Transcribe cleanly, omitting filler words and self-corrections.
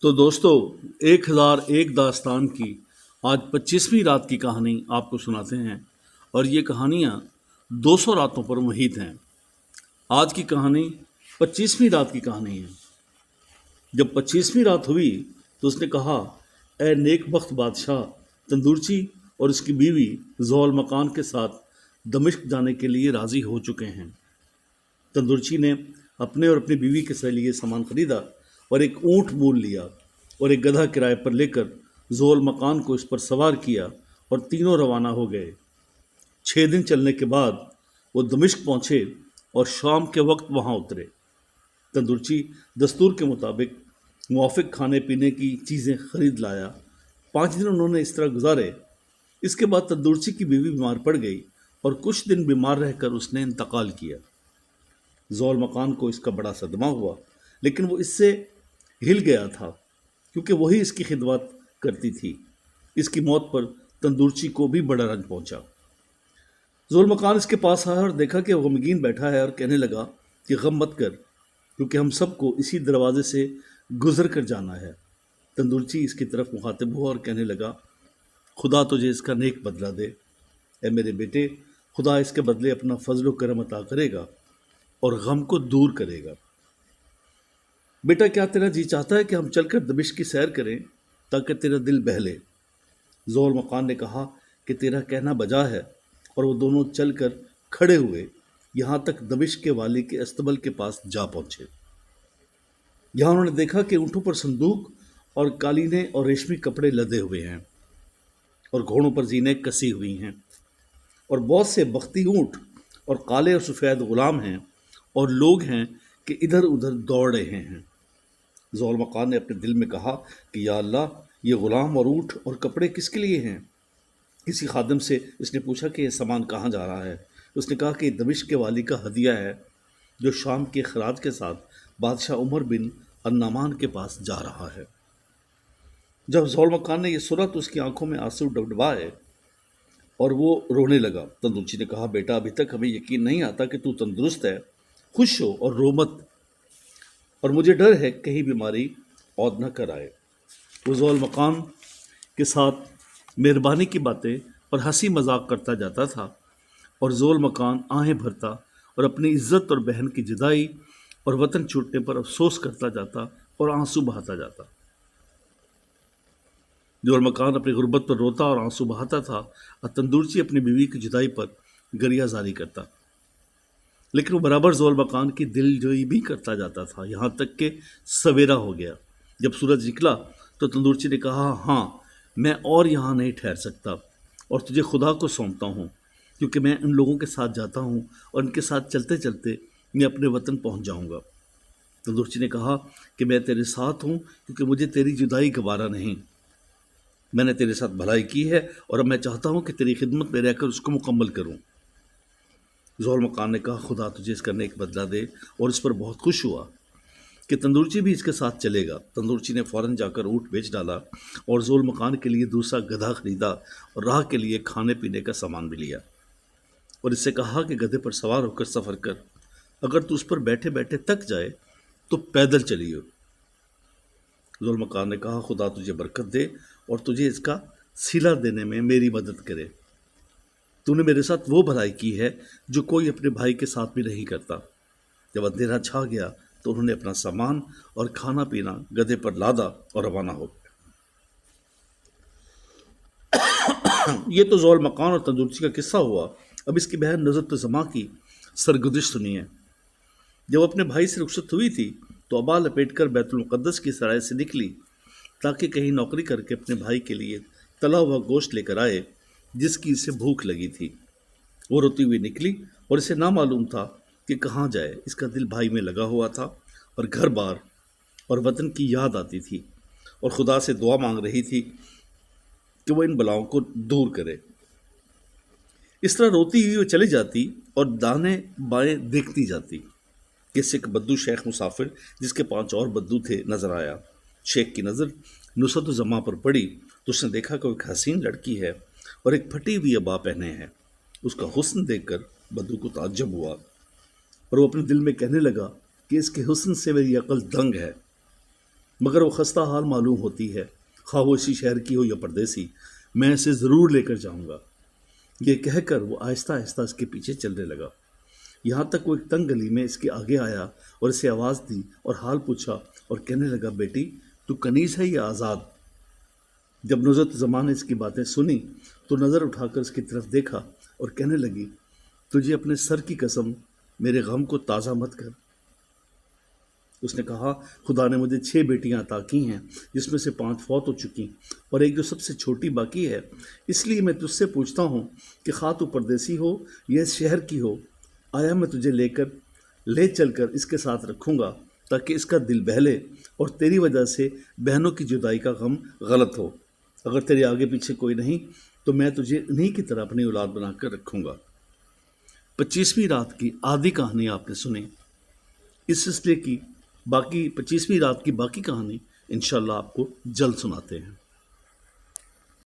تو دوستو 1001 داستان کی آج 25ویں رات کی کہانی آپ کو سناتے ہیں، اور یہ کہانیاں 200 راتوں پر محیط ہیں۔ آج کی کہانی 25ویں رات کی کہانی ہے۔ جب 25ویں رات ہوئی تو اس نے کہا، اے نیک بخت بادشاہ، تندورچی اور اس کی بیوی ذوال مکان کے ساتھ دمشق جانے کے لیے راضی ہو چکے ہیں۔ تندورچی نے اپنے اور اپنی بیوی کے لیے سامان خریدا اور ایک اونٹ مول لیا اور ایک گدھا کرائے پر لے کر ذوال مکان کو اس پر سوار کیا اور تینوں روانہ ہو گئے۔ 6 دن چلنے کے بعد وہ دمشق پہنچے اور شام کے وقت وہاں اترے۔ تندورچی دستور کے مطابق موافق کھانے پینے کی چیزیں خرید لایا۔ 5 دن انہوں نے اس طرح گزارے۔ اس کے بعد تندورچی کی بیوی بیمار پڑ گئی اور کچھ دن بیمار رہ کر اس نے انتقال کیا۔ ذوال مکان کو اس کا بڑا صدمہ ہوا، لیکن وہ اس سے ہل گیا تھا کیونکہ وہی اس کی خدمت کرتی تھی۔ اس کی موت پر تندورچی کو بھی بڑا رنج پہنچا۔ ذوال مکان اس کے پاس آیا اور دیکھا کہ وہ غمگین بیٹھا ہے اور کہنے لگا کہ غم مت کر، کیونکہ ہم سب کو اسی دروازے سے گزر کر جانا ہے۔ تندورچی اس کی طرف مخاطب ہوا اور کہنے لگا، خدا تجھے اس کا نیک بدلہ دے۔ اے میرے بیٹے، خدا اس کے بدلے اپنا فضل و کرم عطا کرے گا اور غم کو دور کرے گا۔ بیٹا، کیا تیرا جی چاہتا ہے کہ ہم چل کر دمشق کی سیر کریں تاکہ تیرا دل بہلے؟ ذوال مکان نے کہا کہ تیرا کہنا بجا ہے، اور وہ دونوں چل کر کھڑے ہوئے یہاں تک دمشق کے والی کے استبل کے پاس جا پہنچے۔ یہاں انہوں نے دیکھا کہ اونٹوں پر صندوق اور قالینیں اور ریشمی کپڑے لدے ہوئے ہیں اور گھوڑوں پر زینے کسی ہوئی ہیں، اور بہت سے بختی اونٹ اور کالے اور سفید غلام ہیں، اور لوگ ہیں کہ ادھر ادھر دوڑ رہے ہیں۔ ذوال مکان نے اپنے دل میں کہا کہ یا اللہ، یہ غلام اور اونٹ اور کپڑے کس کے لیے ہیں؟ کسی خادم سے اس نے پوچھا کہ یہ سامان کہاں جا رہا ہے۔ اس نے کہا کہ یہ دمشق کے والی کا ہدیہ ہے جو شام کے خراج کے ساتھ بادشاہ عمر بن النعمان کے پاس جا رہا ہے۔ جب ذوال مکان نے یہ سنا تو اس کی آنکھوں میں آنسو ڈبڈبائے اور وہ رونے لگا۔ تندورچی نے کہا، بیٹا، ابھی تک ہمیں یقین نہیں آتا کہ تو تندرست ہے۔ خوش ہو اور رو مت، اور مجھے ڈر ہے کہیں بیماری عود نہ کر آئے۔ وہ ذوال مکان کے ساتھ مہربانی کی باتیں اور ہنسی مذاق کرتا جاتا تھا، اور ذوال مکان آہیں بھرتا اور اپنی عزت اور بہن کی جدائی اور وطن چھوٹنے پر افسوس کرتا جاتا اور آنسو بہاتا جاتا۔ ذوال مکان اپنی غربت پر روتا اور آنسو بہاتا تھا، اور تندورچی اپنی بیوی کی جدائی پر گریہ زاری کرتا، لیکن وہ برابر ذوال مکان کی دل جوئی بھی کرتا جاتا تھا، یہاں تک کہ سویرا ہو گیا۔ جب سورج نکلا تو تندورچی نے کہا، ہاں، میں اور یہاں نہیں ٹھہر سکتا، اور تجھے خدا کو سونپتا ہوں، کیونکہ میں ان لوگوں کے ساتھ جاتا ہوں اور ان کے ساتھ چلتے چلتے میں اپنے وطن پہنچ جاؤں گا۔ تندورچی نے کہا کہ میں تیرے ساتھ ہوں، کیونکہ مجھے تیری جدائی گوارا نہیں۔ میں نے تیرے ساتھ بھلائی کی ہے، اور اب میں چاہتا ہوں کہ تیری خدمت میں رہ کر اس کو مکمل کروں۔ ذوال مکان نے کہا، خدا تجھے اس کا نیک بدلہ دے، اور اس پر بہت خوش ہوا کہ تندورچی بھی اس کے ساتھ چلے گا۔ تندورچی نے فوراً جا کر اونٹ بیچ ڈالا اور ذوال مکان کے لیے دوسرا گدھا خریدا اور راہ کے لیے کھانے پینے کا سامان بھی لیا، اور اس سے کہا کہ گدھے پر سوار ہو کر سفر کر، اگر تو اس پر بیٹھے بیٹھے تک جائے تو پیدل چلیو۔ ذوال مکان نے کہا، خدا تجھے برکت دے اور تجھے اس کا صلہ دینے میں میری مدد کرے۔ تو نے میرے ساتھ وہ بھلائی کی ہے جو کوئی اپنے بھائی کے ساتھ بھی نہیں کرتا۔ جب اندھیرا چھا گیا تو انہوں نے اپنا سامان اور کھانا پینا گدھے پر لادا اور روانہ ہو گئے۔ یہ تو ذوال مکان اور تندورچی کا قصہ ہوا۔ اب اس کی بہن نظرت زماں کی سرگزشت سنیے۔ جب اپنے بھائی سے رخصت ہوئی تھی تو عبا لپیٹ کر بیت المقدس کی سرائے سے نکلی تاکہ کہیں نوکری کر کے اپنے بھائی کے لیے تلا ہوا گوشت لے کر آئے جس کی اسے بھوک لگی تھی۔ وہ روتی ہوئی نکلی اور اسے نہ معلوم تھا کہ کہاں جائے۔ اس کا دل بھائی میں لگا ہوا تھا اور گھر بار اور وطن کی یاد آتی تھی، اور خدا سے دعا مانگ رہی تھی کہ وہ ان بلاؤں کو دور کرے۔ اس طرح روتی ہوئی وہ چلی جاتی اور دانے بائیں دیکھتی جاتی کہ اس سے ایک بدو شیخ مسافر جس کے 5 اور بدو تھے نظر آیا۔ شیخ کی نظر نصرت زماں پر پڑی تو اس نے دیکھا کہ وہ ایک حسین لڑکی ہے اور ایک پھٹی ہوئی عبا پہنے ہے۔ اس کا حسن دیکھ کر بدو کو تعجب ہوا، اور وہ اپنے دل میں کہنے لگا کہ اس کے حسن سے میری عقل دنگ ہے۔ مگر وہ خستہ حال معلوم ہوتی ہے، خواہ وہ اسی شہر کی ہو یا پردیسی، میں اسے ضرور لے کر جاؤں گا۔ یہ کہہ کر وہ آہستہ آہستہ اس کے پیچھے چلنے لگا، یہاں تک وہ ایک تنگ گلی میں اس کے آگے آیا اور اسے آواز دی اور حال پوچھا اور کہنے لگا، بیٹی تو کنیز ہے یا آزاد؟ جب نصرت زمان نے اس کی باتیں سنی تو نظر اٹھا کر اس کی طرف دیکھا اور کہنے لگی، تجھے اپنے سر کی قسم میرے غم کو تازہ مت کر۔ اس نے کہا، خدا نے مجھے 6 بیٹیاں عطا کی ہیں، جس میں سے 5 فوت ہو چکی اور ایک جو سب سے چھوٹی باقی ہے، اس لیے میں تجھ سے پوچھتا ہوں کہ خواہ تو پردیسی ہو یا اس شہر کی ہو، آیا میں تجھے لے چل کر اس کے ساتھ رکھوں گا تاکہ اس کا دل بہلے اور تیری وجہ سے بہنوں کی جدائی کا غم غلط ہو۔ اگر تیرے آگے پیچھے کوئی نہیں تو میں تجھے انہی کی طرح اپنی اولاد بنا کر رکھوں گا۔ 25ویں رات کی آدھی کہانی آپ نے سنی۔ اس سلسلے کی 25ویں رات کی باقی کہانی انشاءاللہ آپ کو جلد سناتے ہیں۔